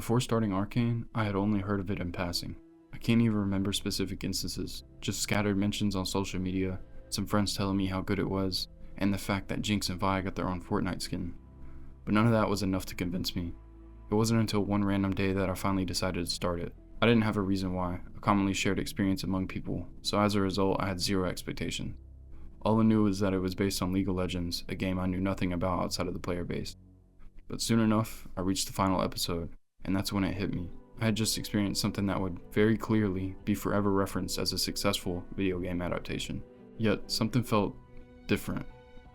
Before starting Arcane, I had only heard of it in passing. I can't even remember specific instances, just scattered mentions on social media, some friends telling me how good it was, and the fact that Jinx and Vi got their own Fortnite skin. But none of that was enough to convince me. It wasn't until one random day that I finally decided to start it. I didn't have a reason why, a commonly shared experience among people, so as a result I had zero expectation. All I knew was that it was based on League of Legends, a game I knew nothing about outside of the player base. But soon enough, I reached the final episode, and that's when it hit me. I had just experienced something that would very clearly be forever referenced as a successful video game adaptation. Yet, something felt different.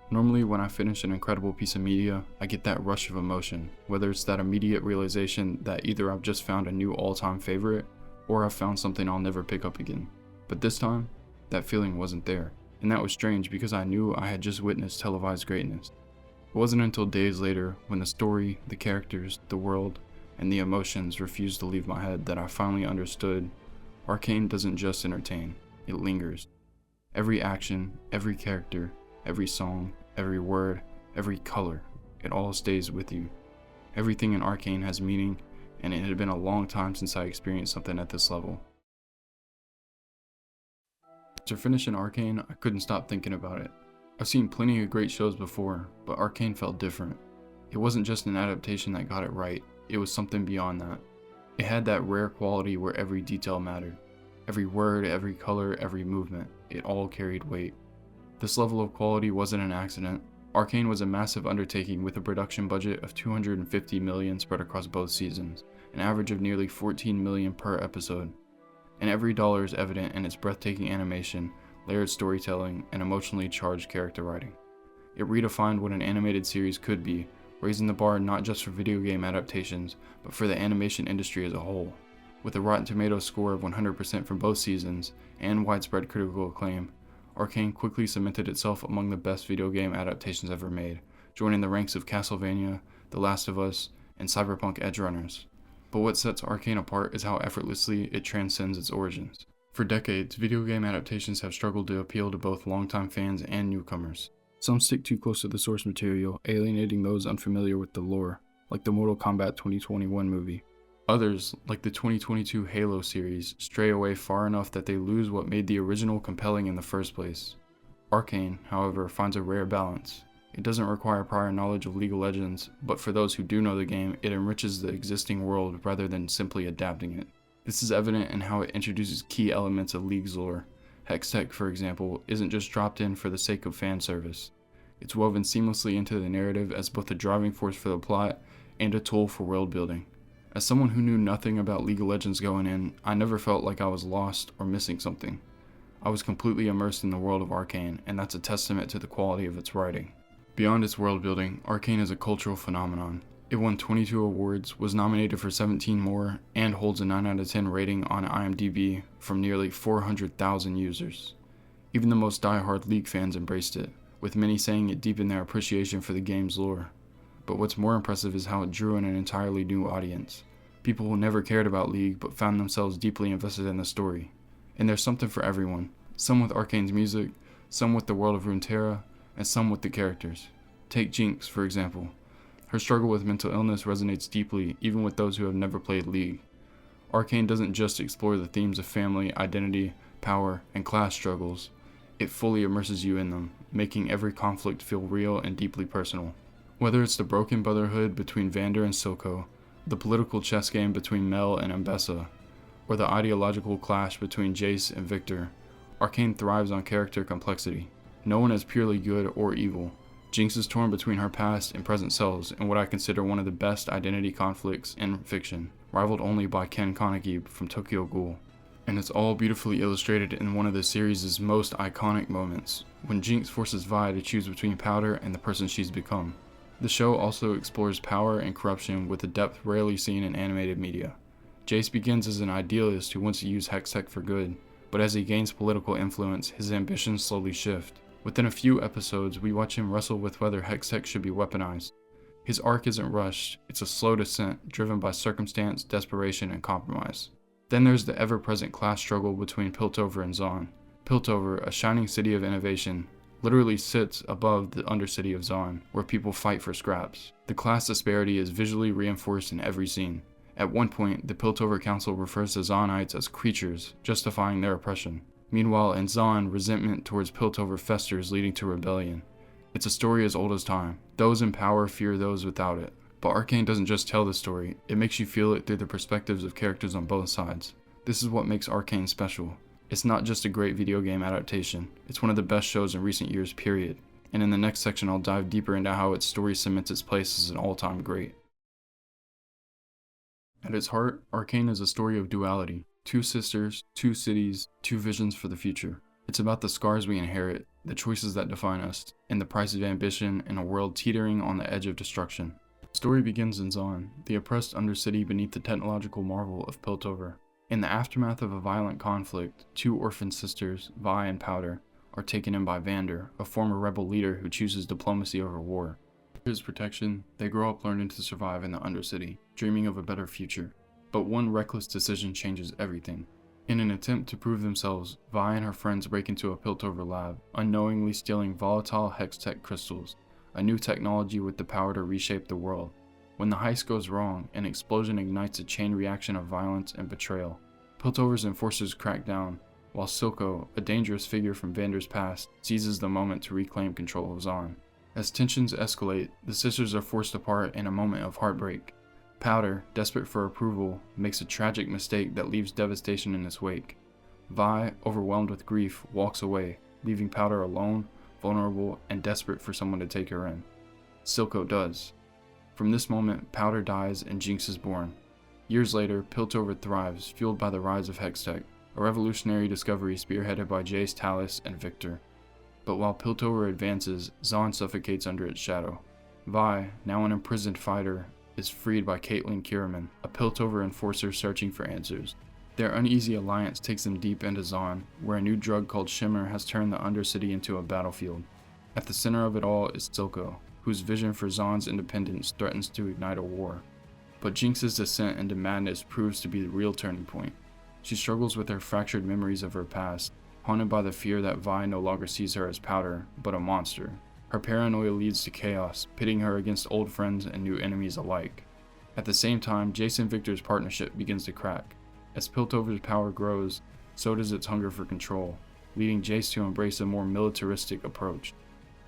Normally, when I finish an incredible piece of media, I get that rush of emotion, whether it's that immediate realization that either I've just found a new all-time favorite, or I've found something I'll never pick up again. But this time, that feeling wasn't there, and that was strange because I knew I had just witnessed televised greatness. It wasn't until days later, when the story, the characters, the world, and the emotions refused to leave my head that I finally understood Arcane doesn't just entertain, it lingers. Every action, every character, every song, every word, every color, it all stays with you. Everything in Arcane has meaning, and it had been a long time since I experienced something at this level. After finishing Arcane, I couldn't stop thinking about it. I've seen plenty of great shows before, but Arcane felt different. It wasn't just an adaptation that got it right, it was something beyond that. It had that rare quality where every detail mattered. Every word, every color, every movement, it all carried weight. This level of quality wasn't an accident. Arcane was a massive undertaking with a production budget of $250 million spread across both seasons, an average of nearly $14 million per episode. And every dollar is evident in its breathtaking animation, layered storytelling, and emotionally charged character writing. It redefined what an animated series could be, raising the bar not just for video game adaptations, but for the animation industry as a whole. With a Rotten Tomatoes score of 100% from both seasons, and widespread critical acclaim, Arcane quickly cemented itself among the best video game adaptations ever made, joining the ranks of Castlevania, The Last of Us, and Cyberpunk Edgerunners. But what sets Arcane apart is how effortlessly it transcends its origins. For decades, video game adaptations have struggled to appeal to both longtime fans and newcomers. Some stick too close to the source material, alienating those unfamiliar with the lore, like the Mortal Kombat 2021 movie. Others, like the 2022 Halo series, stray away far enough that they lose what made the original compelling in the first place. Arcane, however, finds a rare balance. It doesn't require prior knowledge of League of Legends, but for those who do know the game, it enriches the existing world rather than simply adapting it. This is evident in how it introduces key elements of League's lore. Hextech, for example, isn't just dropped in for the sake of fan service. It's woven seamlessly into the narrative as both a driving force for the plot and a tool for world building. As someone who knew nothing about League of Legends going in, I never felt like I was lost or missing something. I was completely immersed in the world of Arcane, and that's a testament to the quality of its writing. Beyond its world building, Arcane is a cultural phenomenon. It won 22 awards, was nominated for 17 more, and holds a 9 out of 10 rating on IMDb from nearly 400,000 users. Even the most die-hard League fans embraced it, with many saying it deepened their appreciation for the game's lore. But what's more impressive is how it drew in an entirely new audience. People who never cared about League but found themselves deeply invested in the story. And there's something for everyone. Some with Arcane's music, some with the world of Runeterra, and some with the characters. Take Jinx, for example. Her struggle with mental illness resonates deeply, even with those who have never played League. Arcane doesn't just explore the themes of family, identity, power, and class struggles. It fully immerses you in them, making every conflict feel real and deeply personal. Whether it's the broken brotherhood between Vander and Silco, the political chess game between Mel and Ambessa, or the ideological clash between Jayce and Viktor, Arcane thrives on character complexity. No one is purely good or evil. Jinx is torn between her past and present selves in what I consider one of the best identity conflicts in fiction, rivaled only by Ken Kaneki from Tokyo Ghoul. And it's all beautifully illustrated in one of the series' most iconic moments, when Jinx forces Vi to choose between Powder and the person she's become. The show also explores power and corruption with a depth rarely seen in animated media. Jayce begins as an idealist who wants to use Hextech for good, but as he gains political influence, his ambitions slowly shift. Within a few episodes, we watch him wrestle with whether Hextech should be weaponized. His arc isn't rushed, it's a slow descent driven by circumstance, desperation, and compromise. Then there's the ever-present class struggle between Piltover and Zaun. Piltover, a shining city of innovation, literally sits above the undercity of Zaun, where people fight for scraps. The class disparity is visually reinforced in every scene, At one point, the Piltover Council refers to Zaunites as creatures, justifying their oppression. Meanwhile, in Zaun, resentment towards Piltover festers, leading to rebellion. It's a story as old as time. Those in power fear those without it. But Arcane doesn't just tell the story, it makes you feel it through the perspectives of characters on both sides. This is what makes Arcane special. It's not just a great video game adaptation, it's one of the best shows in recent years, period. And in the next section I'll dive deeper into how its story cements its place as an all-time great. At its heart, Arcane is a story of duality. Two sisters, two cities, two visions for the future. It's about the scars we inherit, the choices that define us, and the price of ambition in a world teetering on the edge of destruction. The story begins in Zaun, the oppressed undercity beneath the technological marvel of Piltover. In the aftermath of a violent conflict, two orphan sisters, Vi and Powder, are taken in by Vander, a former rebel leader who chooses diplomacy over war. Under his protection, they grow up learning to survive in the undercity, dreaming of a better future. But one reckless decision changes everything. In an attempt to prove themselves, Vi and her friends break into a Piltover lab, unknowingly stealing volatile Hextech crystals, a new technology with the power to reshape the world. When the heist goes wrong, an explosion ignites a chain reaction of violence and betrayal. Piltover's enforcers crack down, while Silco, a dangerous figure from Vander's past, seizes the moment to reclaim control of Zaun. As tensions escalate, the sisters are forced apart in a moment of heartbreak. Powder, desperate for approval, makes a tragic mistake that leaves devastation in its wake. Vi, overwhelmed with grief, walks away, leaving Powder alone, vulnerable, and desperate for someone to take her in. Silco does. From this moment, Powder dies and Jinx is born. Years later, Piltover thrives, fueled by the rise of Hextech, a revolutionary discovery spearheaded by Jayce, Talus, and Viktor. But while Piltover advances, Zaun suffocates under its shadow. Vi, now an imprisoned fighter, is freed by Caitlyn Kiraman, a Piltover enforcer searching for answers. Their uneasy alliance takes them deep into Zaun, where a new drug called Shimmer has turned the Undercity into a battlefield. At the center of it all is Silco, whose vision for Zaun's independence threatens to ignite a war. But Jinx's descent into madness proves to be the real turning point. She struggles with her fractured memories of her past, haunted by the fear that Vi no longer sees her as Powder, but a monster. Her paranoia leads to chaos, pitting her against old friends and new enemies alike. At the same time, Jayce and Viktor's partnership begins to crack. As Piltover's power grows, so does its hunger for control, leading Jayce to embrace a more militaristic approach.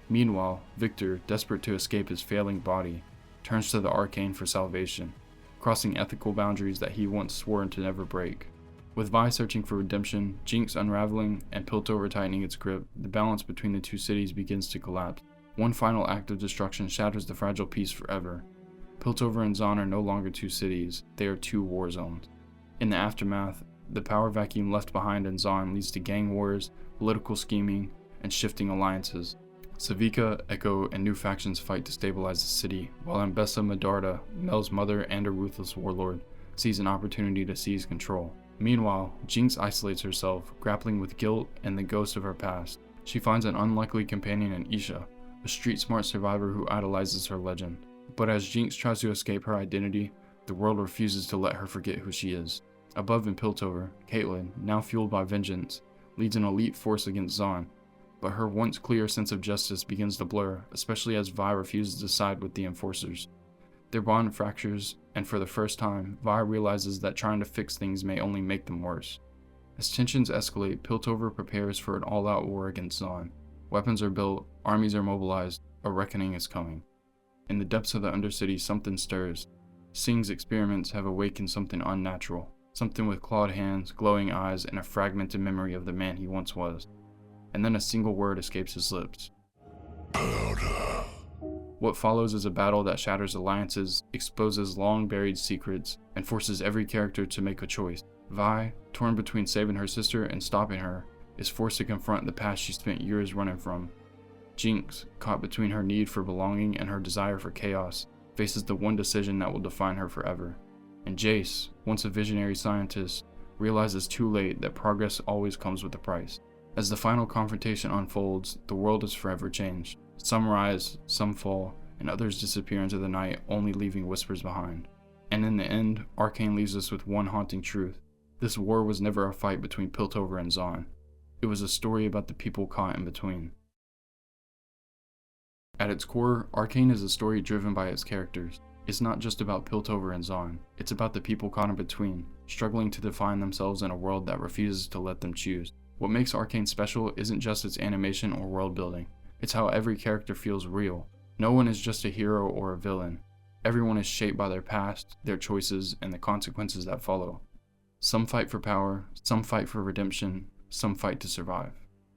Meanwhile, Viktor, desperate to escape his failing body, turns to the Arcane for salvation, crossing ethical boundaries that he once swore to never break. With Vi searching for redemption, Jinx unraveling, and Piltover tightening its grip, the balance between the two cities begins to collapse. One final act of destruction shatters the fragile peace forever. Piltover and Zaun are no longer two cities, they are two war zones. In the aftermath, the power vacuum left behind in Zaun leads to gang wars, political scheming, and shifting alliances. Savika, Echo, and new factions fight to stabilize the city, while Ambessa Medarda, Mel's mother and a ruthless warlord, sees an opportunity to seize control. Meanwhile, Jinx isolates herself, grappling with guilt and the ghost of her past. She finds an unlikely companion in Isha, a street-smart survivor who idolizes her legend. But as Jinx tries to escape her identity, the world refuses to let her forget who she is. Above in Piltover, Caitlyn, now fueled by vengeance, leads an elite force against Zaun, but her once clear sense of justice begins to blur, especially as Vi refuses to side with the enforcers. Their bond fractures, and for the first time, Vi realizes that trying to fix things may only make them worse. As tensions escalate, Piltover prepares for an all-out war against Zaun. Weapons are built, armies are mobilized, a reckoning is coming. In the depths of the Undercity, something stirs. Sing's experiments have awakened something unnatural, something with clawed hands, glowing eyes, and a fragmented memory of the man he once was. And then a single word escapes his lips. Powder. What follows is a battle that shatters alliances, exposes long-buried secrets, and forces every character to make a choice. Vi, torn between saving her sister and stopping her, is forced to confront the past she spent years running from. Jinx, caught between her need for belonging and her desire for chaos, faces the one decision that will define her forever. And Jayce, once a visionary scientist, realizes too late that progress always comes with a price. As the final confrontation unfolds, the world is forever changed. Some rise, some fall, and others disappear into the night, only leaving whispers behind. And in the end, Arcane leaves us with one haunting truth. This war was never a fight between Piltover and Zaun. It was a story about the people caught in between. At its core, Arcane is a story driven by its characters. is not just about Piltover and Zaun, it's about the people caught in between, struggling to define themselves in a world that refuses to let them choose. What makes Arcane special isn't just its animation or world building, it's how every character feels real. No one is just a hero or a villain. Everyone is shaped by their past, their choices, and the consequences that follow. Some fight for power, some fight for redemption, some fight to survive.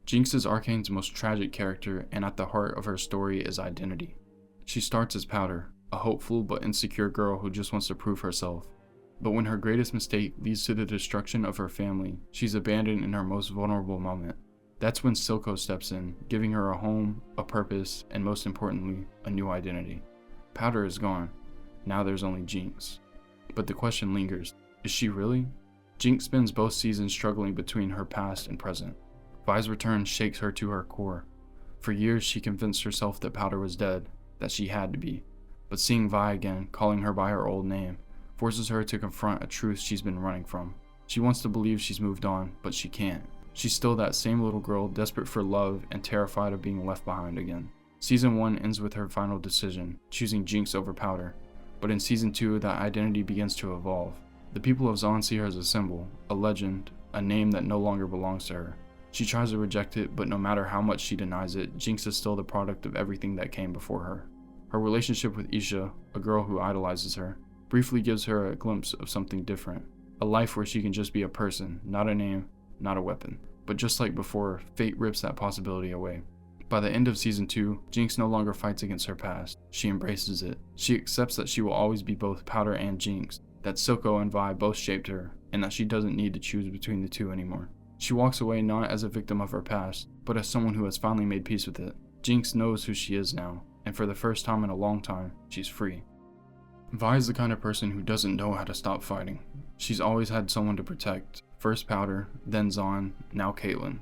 Jinx is Arcane's most tragic character, and at the heart of her story is identity. She starts as Powder, a hopeful but insecure girl who just wants to prove herself. But when her greatest mistake leads to the destruction of her family, she's abandoned in her most vulnerable moment. That's when Silco steps in, giving her a home, a purpose, and most importantly, a new identity. Powder is gone. Now there's only Jinx. But the question lingers, is she really? Jinx spends both seasons struggling between her past and present. Vi's return shakes her to her core. For years she convinced herself that Powder was dead, that she had to be. But seeing Vi again, calling her by her old name, forces her to confront a truth she's been running from. She wants to believe she's moved on, but she can't. She's still that same little girl, desperate for love and terrified of being left behind again. Season 1 ends with her final decision, choosing Jinx over Powder. But in Season 2, that identity begins to evolve. The people of Zaun see her as a symbol, a legend, a name that no longer belongs to her. She tries to reject it, but no matter how much she denies it, Jinx is still the product of everything that came before her. Her relationship with Isha, a girl who idolizes her, briefly gives her a glimpse of something different. A life where she can just be a person, not a name, not a weapon. But just like before, fate rips that possibility away. By the end of Season 2, Jinx no longer fights against her past. She embraces it. She accepts that she will always be both Powder and Jinx, that Silco and Vi both shaped her, and that she doesn't need to choose between the two anymore. She walks away not as a victim of her past, but as someone who has finally made peace with it. Jinx knows who she is now, and for the first time in a long time, she's free. Vi is the kind of person who doesn't know how to stop fighting. She's always had someone to protect. First Powder, then Zaun, now Caitlyn.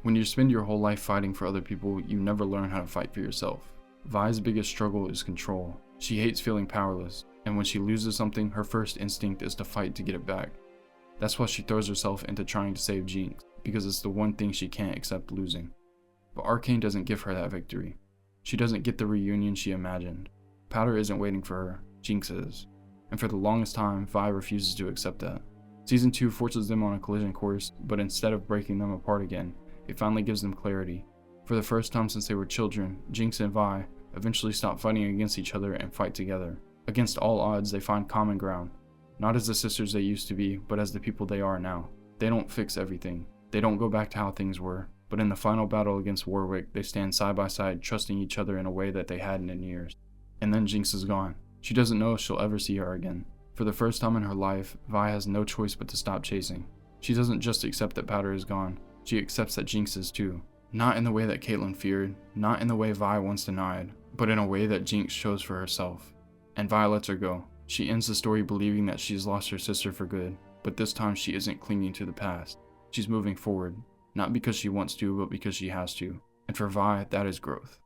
When you spend your whole life fighting for other people, you never learn how to fight for yourself. Vi's biggest struggle is control. She hates feeling powerless, and when she loses something, her first instinct is to fight to get it back. That's why she throws herself into trying to save Jinx, because it's the one thing she can't accept losing. But Arcane doesn't give her that victory. She doesn't get the reunion she imagined. Powder isn't waiting for her, Jinx is. And for the longest time, Vi refuses to accept that. Season 2 forces them on a collision course, but instead of breaking them apart again, it finally gives them clarity. For the first time since they were children, Jinx and Vi eventually stop fighting against each other and fight together. Against all odds, they find common ground. Not as the sisters they used to be, but as the people they are now. They don't fix everything. They don't go back to how things were. But in the final battle against Warwick, they stand side by side, trusting each other in a way that they hadn't in years. And then Jinx is gone. She doesn't know if she'll ever see her again. For the first time in her life, Vi has no choice but to stop chasing. She doesn't just accept that Powder is gone, she accepts that Jinx is too. Not in the way that Caitlyn feared, not in the way Vi once denied, but in a way that Jinx chose for herself. And Vi lets her go. She ends the story believing that she's lost her sister for good, but this time she isn't clinging to the past. She's moving forward, not because she wants to, but because she has to. And for Vi, that is growth.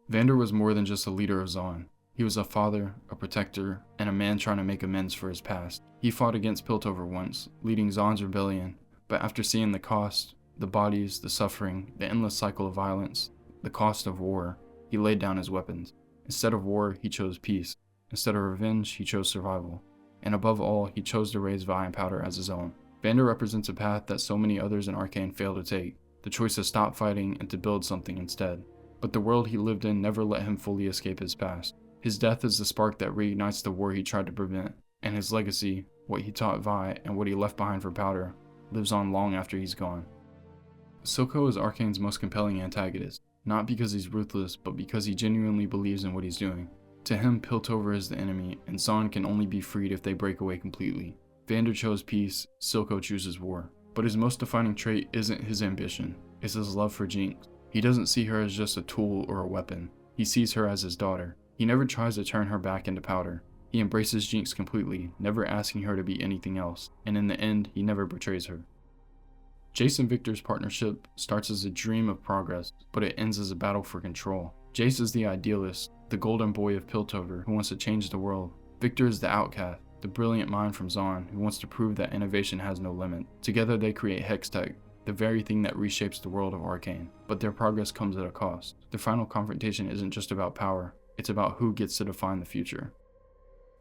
Vander was more than just a leader of Zaun. He was a father, a protector, and a man trying to make amends for his past. He fought against Piltover once, leading Zaun's rebellion, but after seeing the cost, the bodies, the suffering, the endless cycle of violence, the cost of war, he laid down his weapons. Instead of war, he chose peace. Instead of revenge, he chose survival. And above all, he chose to raise Vi and Powder as his own. Vander represents a path that so many others in Arcane fail to take, the choice to stop fighting and to build something instead. But the world he lived in never let him fully escape his past. His death is the spark that reignites the war he tried to prevent, and his legacy, what he taught Vi and what he left behind for Powder, lives on long after he's gone. Silco is Arcane's most compelling antagonist, not because he's ruthless, but because he genuinely believes in what he's doing. To him, Piltover is the enemy, and Zaun can only be freed if they break away completely. Vander chose peace, Silco chooses war. But his most defining trait isn't his ambition, it's his love for Jinx. He doesn't see her as just a tool or a weapon, he sees her as his daughter. He never tries to turn her back into Powder. He embraces Jinx completely, never asking her to be anything else, and in the end, he never betrays her. Jayce and Viktor's partnership starts as a dream of progress, but it ends as a battle for control. Jayce is the idealist, the golden boy of Piltover who wants to change the world. Viktor is the outcast, the brilliant mind from Zaun who wants to prove that innovation has no limit. Together they create Hextech, the very thing that reshapes the world of Arcane, but their progress comes at a cost. The final confrontation isn't just about power, it's about who gets to define the future.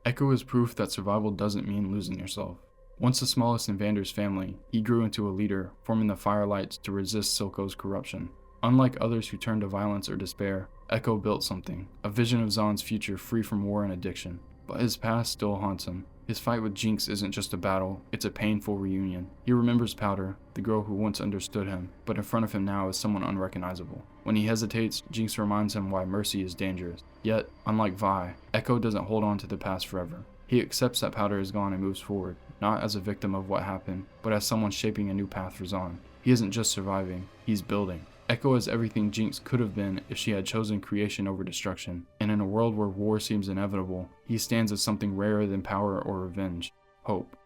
Echo is proof that survival doesn't mean losing yourself. Once the smallest in Vander's family, he grew into a leader, forming the Firelights to resist Silco's corruption. Unlike others who turned to violence or despair, Echo built something, a vision of Zaun's future free from war and addiction. But his past still haunts him. His fight with Jinx isn't just a battle, it's a painful reunion. He remembers Powder, the girl who once understood him, but in front of him now is someone unrecognizable. When he hesitates, Jinx reminds him why mercy is dangerous. Yet, unlike Vi, Echo doesn't hold on to the past forever. He accepts that Powder is gone and moves forward, not as a victim of what happened, but as someone shaping a new path for Zaun. He isn't just surviving, he's building. Echo is everything Jinx could have been if she had chosen creation over destruction, and in a world where war seems inevitable, he stands as something rarer than power or revenge: hope.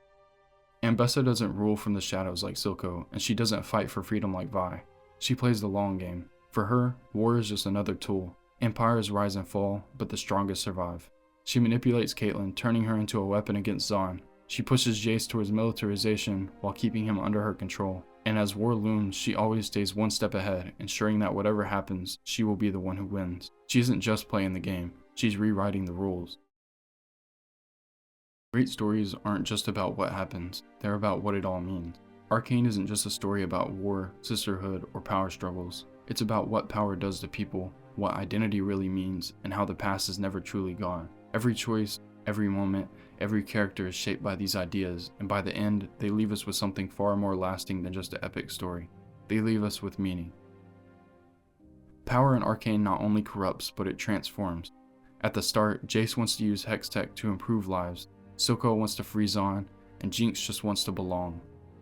Ambessa doesn't rule from the shadows like Silco, and she doesn't fight for freedom like Vi. She plays the long game. For her, war is just another tool. Empires rise and fall, but the strongest survive. She manipulates Caitlyn, turning her into a weapon against Zaun. She pushes Jayce towards militarization while keeping him under her control. And as war looms, she always stays one step ahead, ensuring that whatever happens, she will be the one who wins. She isn't just playing the game, she's rewriting the rules. Great stories aren't just about what happens, they're about what it all means. Arcane isn't just a story about war, sisterhood, or power struggles. It's about what power does to people, what identity really means, and how the past is never truly gone. Every choice, every moment, every character is shaped by these ideas, and by the end, they leave us with something far more lasting than just an epic story. They leave us with meaning. Power in Arcane not only corrupts, but it transforms. At the start, Jayce wants to use Hex Tech to improve lives, Silco wants to free Zaun, and Jinx just wants to belong.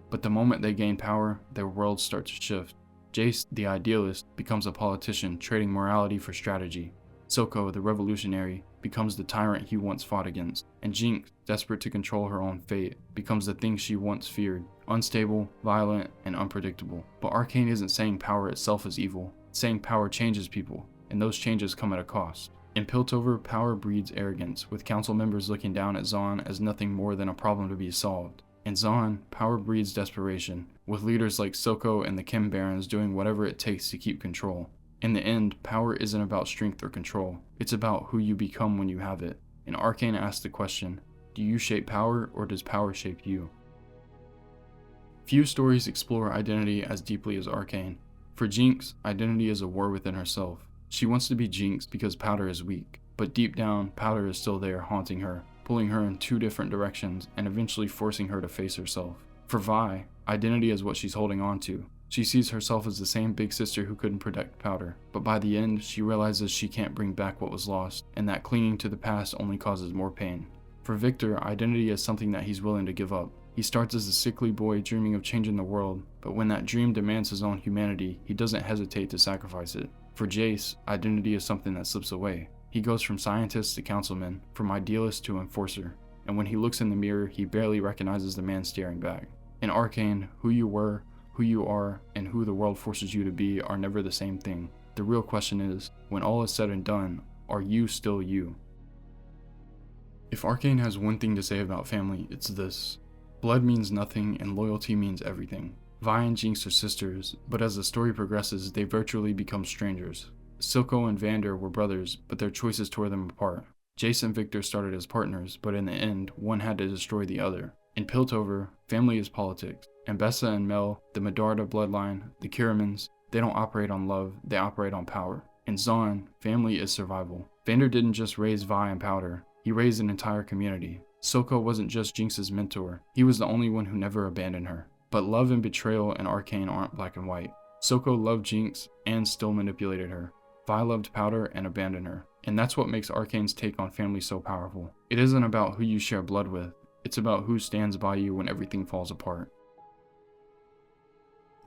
But the moment they gain power, their worlds start to shift. Jayce, the idealist, becomes a politician, trading morality for strategy. Silco, the revolutionary, becomes the tyrant he once fought against, and Jinx, desperate to control her own fate, becomes the thing she once feared: unstable, violent, and unpredictable. But Arcane isn't saying power itself is evil, it's saying power changes people, and those changes come at a cost. In Piltover, power breeds arrogance, with council members looking down at Zaun as nothing more than a problem to be solved. In Zaun, power breeds desperation, with leaders like Silco and the Chem Barons doing whatever it takes to keep control. In the end, power isn't about strength or control, it's about who you become when you have it. And Arcane asks the question, do you shape power, or does power shape you? Few stories explore identity as deeply as Arcane. For Jinx, identity is a war within herself. She wants to be Jinx because Powder is weak, but deep down, Powder is still there haunting her, pulling her in two different directions, and eventually forcing her to face herself. For Vi, identity is what she's holding on to. She sees herself as the same big sister who couldn't protect Powder, but by the end, she realizes she can't bring back what was lost, and that clinging to the past only causes more pain. For Viktor, identity is something that he's willing to give up. He starts as a sickly boy dreaming of changing the world, but when that dream demands his own humanity, he doesn't hesitate to sacrifice it. For Jayce, identity is something that slips away. He goes from scientist to councilman, from idealist to enforcer, and when he looks in the mirror, he barely recognizes the man staring back. In Arcane, who you were, who you are, and who the world forces you to be are never the same thing. The real question is, when all is said and done, are you still you? If Arcane has one thing to say about family, it's this: blood means nothing and loyalty means everything. Vi and Jinx are sisters, but as the story progresses, they virtually become strangers. Silco and Vander were brothers, but their choices tore them apart. Jayce and Viktor started as partners, but in the end, one had to destroy the other. In Piltover, family is politics. Ambessa and Mel, the Medarda bloodline, the Kiramans, they don't operate on love, they operate on power. In Zaun, family is survival. Vander didn't just raise Vi and Powder, he raised an entire community. Silco wasn't just Jinx's mentor, he was the only one who never abandoned her. But love and betrayal in Arcane aren't black and white. Silco loved Jinx and still manipulated her. Vi loved Powder and abandoned her. And that's what makes Arcane's take on family so powerful. It isn't about who you share blood with, it's about who stands by you when everything falls apart.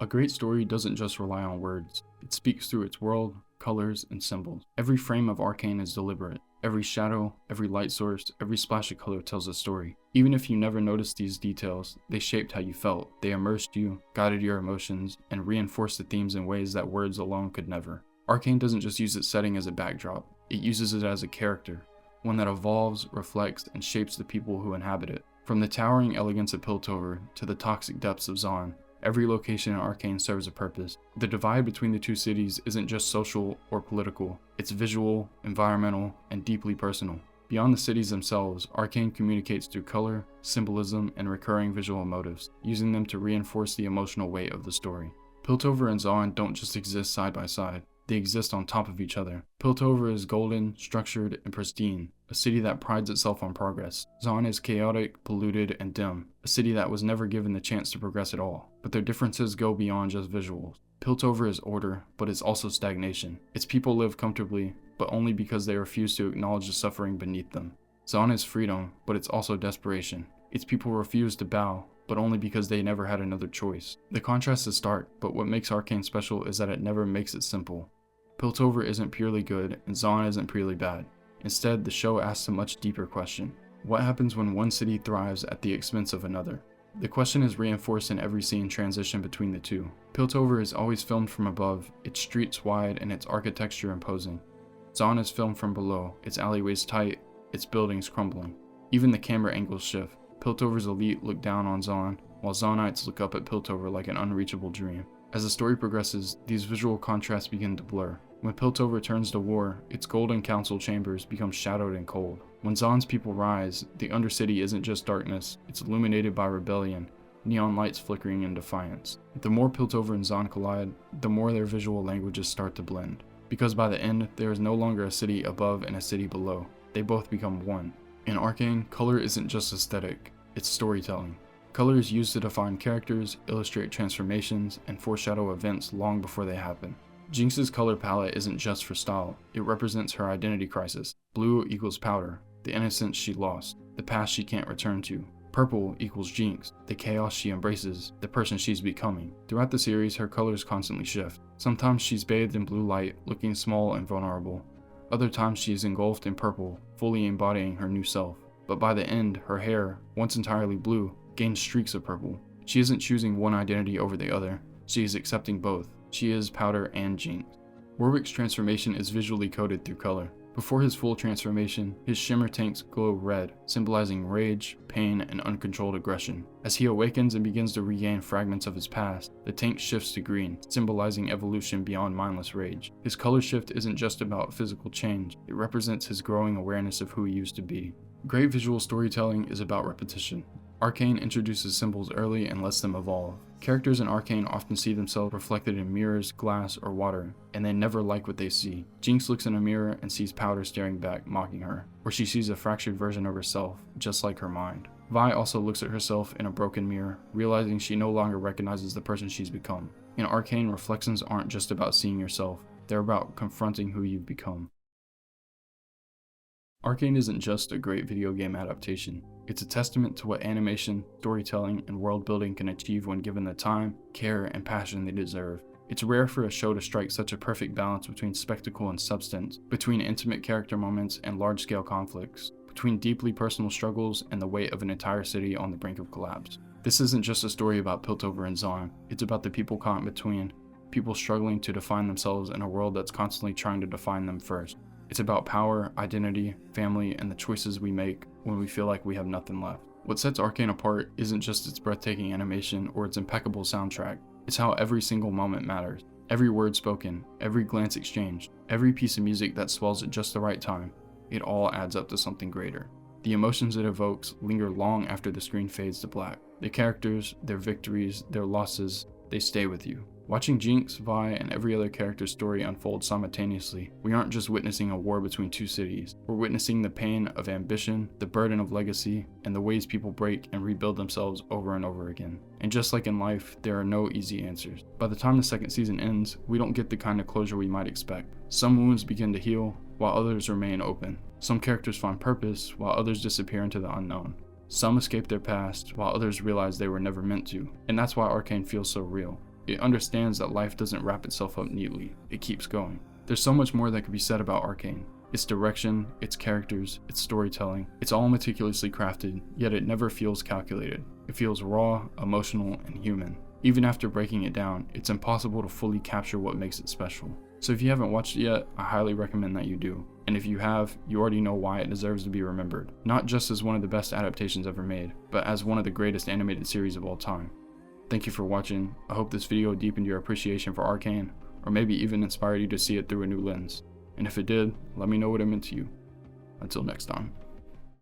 A great story doesn't just rely on words, it speaks through its world, colors, and symbols. Every frame of Arcane is deliberate. Every shadow, every light source, every splash of color tells a story. Even if you never noticed these details, they shaped how you felt. They immersed you, guided your emotions, and reinforced the themes in ways that words alone could never. Arcane doesn't just use its setting as a backdrop, it uses it as a character, one that evolves, reflects, and shapes the people who inhabit it. From the towering elegance of Piltover to the toxic depths of Zaun, every location in Arcane serves a purpose. The divide between the two cities isn't just social or political, it's visual, environmental, and deeply personal. Beyond the cities themselves, Arcane communicates through color, symbolism, and recurring visual motives, using them to reinforce the emotional weight of the story. Piltover and Zaun don't just exist side by side, they exist on top of each other. Piltover is golden, structured, and pristine, a city that prides itself on progress. Zaun is chaotic, polluted, and dim, a city that was never given the chance to progress at all. But their differences go beyond just visuals. Piltover is order, but it's also stagnation. Its people live comfortably, but only because they refuse to acknowledge the suffering beneath them. Zaun is freedom, but it's also desperation. Its people refuse to bow, but only because they never had another choice. The contrast is stark, but what makes Arcane special is that it never makes it simple. Piltover isn't purely good, and Zaun isn't purely bad. Instead, the show asks a much deeper question. What happens when one city thrives at the expense of another? The question is reinforced in every scene transition between the two. Piltover is always filmed from above, its streets wide and its architecture imposing. Zaun is filmed from below, its alleyways tight, its buildings crumbling. Even the camera angles shift. Piltover's elite look down on Zaun, while Zaunites look up at Piltover like an unreachable dream. As the story progresses, these visual contrasts begin to blur. When Piltover turns to war, its golden council chambers become shadowed and cold. When Zaun's people rise, the Undercity isn't just darkness, it's illuminated by rebellion, neon lights flickering in defiance. The more Piltover and Zaun collide, the more their visual languages start to blend. Because by the end, there is no longer a city above and a city below. They both become one. In Arcane, color isn't just aesthetic, it's storytelling. Color is used to define characters, illustrate transformations, and foreshadow events long before they happen. Jinx's color palette isn't just for style, it represents her identity crisis. Blue equals powder, the innocence she lost, the past she can't return to. Purple equals Jinx, the chaos she embraces, the person she's becoming. Throughout the series, her colors constantly shift. Sometimes she's bathed in blue light, looking small and vulnerable. Other times she is engulfed in purple, fully embodying her new self. But by the end, her hair, once entirely blue, gains streaks of purple. She isn't choosing one identity over the other, she is accepting both. She is Powder and Jinx. Warwick's transformation is visually coded through color. Before his full transformation, his shimmer tanks glow red, symbolizing rage, pain, and uncontrolled aggression. As he awakens and begins to regain fragments of his past, the tank shifts to green, symbolizing evolution beyond mindless rage. His color shift isn't just about physical change, it represents his growing awareness of who he used to be. Great visual storytelling is about repetition. Arcane introduces symbols early and lets them evolve. Characters in Arcane often see themselves reflected in mirrors, glass, or water, and they never like what they see. Jinx looks in a mirror and sees Powder staring back, mocking her, or she sees a fractured version of herself, just like her mind. Vi also looks at herself in a broken mirror, realizing she no longer recognizes the person she's become. In Arcane, reflections aren't just about seeing yourself, they're about confronting who you've become. Arcane isn't just a great video game adaptation, it's a testament to what animation, storytelling, and world building can achieve when given the time, care, and passion they deserve. It's rare for a show to strike such a perfect balance between spectacle and substance, between intimate character moments and large-scale conflicts, between deeply personal struggles and the weight of an entire city on the brink of collapse. This isn't just a story about Piltover and Zaun, it's about the people caught in between, people struggling to define themselves in a world that's constantly trying to define them first. It's about power, identity, family, and the choices we make when we feel like we have nothing left. What sets Arcane apart isn't just its breathtaking animation or its impeccable soundtrack, it's how every single moment matters. Every word spoken, every glance exchanged, every piece of music that swells at just the right time, it all adds up to something greater. The emotions it evokes linger long after the screen fades to black. The characters, their victories, their losses, they stay with you. Watching Jinx, Vi, and every other character's story unfold simultaneously, we aren't just witnessing a war between two cities, we're witnessing the pain of ambition, the burden of legacy, and the ways people break and rebuild themselves over and over again. And just like in life, there are no easy answers. By the time the second season ends, we don't get the kind of closure we might expect. Some wounds begin to heal, while others remain open. Some characters find purpose, while others disappear into the unknown. Some escape their past, while others realize they were never meant to. And that's why Arcane feels so real. It understands that life doesn't wrap itself up neatly, it keeps going. There's so much more that could be said about Arcane. Its direction, its characters, its storytelling, it's all meticulously crafted, yet it never feels calculated. It feels raw, emotional, and human. Even after breaking it down, it's impossible to fully capture what makes it special. So if you haven't watched it yet, I highly recommend that you do. And if you have, you already know why it deserves to be remembered. Not just as one of the best adaptations ever made, but as one of the greatest animated series of all time. Thank you for watching. I hope this video deepened your appreciation for Arcane, or maybe even inspired you to see it through a new lens. And if it did, let me know what it meant to you. Until next time.